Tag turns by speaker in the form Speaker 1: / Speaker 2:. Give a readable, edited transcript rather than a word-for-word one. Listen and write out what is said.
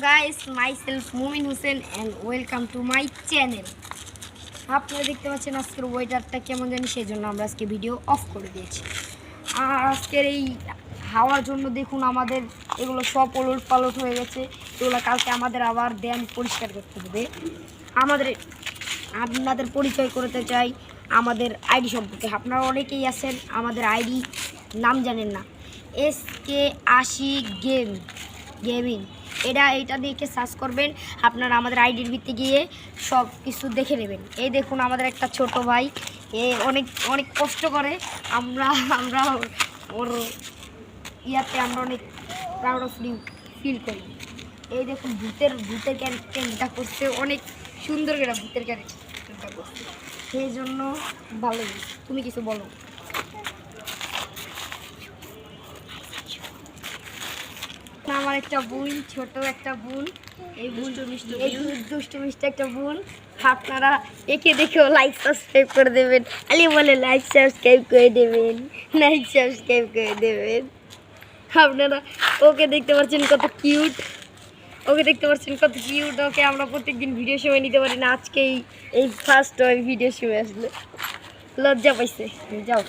Speaker 1: Guys myself মুমিন Hossain and welcome to my channel. আপনারা দেখতে পাচ্ছেন আজকের ওয়েদারটা কেমন জানি, সেই জন্য আমরা আজকে ভিডিও অফ করে দিয়েছি। আর আজকের এই হাওয়ার জন্য দেখুন আমাদের এগুলো সব ওলট পালট হয়ে গেছে। এগুলো কালকে আমাদের আবার ড্যাম পরিষ্কার করতে হবে। আপনাদের পরিচয় করতে চাই আমাদের আইডি সম্পর্কে। আপনারা অনেকেই আছেন আমাদের আইডি নাম জানেন না, SK80 গেমিং। এটা দেখে সার্চ করবেন, আপনারা আমাদের আইডির ভিত্তি গিয়ে সব কিছু দেখে নেবেন। এই দেখুন আমাদের একটা ছোট ভাই, অনেক অনেক কষ্ট করে। আমরা ওর ইয়াতে আমরা অনেক প্রাউড অফ ফিল করি। এই দেখুন ভূতের ক্যারেক্টারটা করছে, অনেক সুন্দর করে ভূতের ক্যারেক্টারটা করছে, সেই জন্য ভালো। তুমি কিছু বলো। আমার একটা বোন, ছোট একটা বোন, এই দুষ্টু মিষ্টি একটা বোন। আপনারা একে দেখেও লাইক সাবস্ক্রাইব করে দেবেন। আলি বলে লাইক সাবস্ক্রাইব করে দেবেন, আপনারা ওকে দেখতে পাচ্ছেন কত কিউট, ওকে আমরা প্রত্যেকদিন ভিডিও সময় নিতে পারি না, আজকে এই ফার্স্ট ভিডিও সময় আসলে লজ্জা পাইছে। যাও।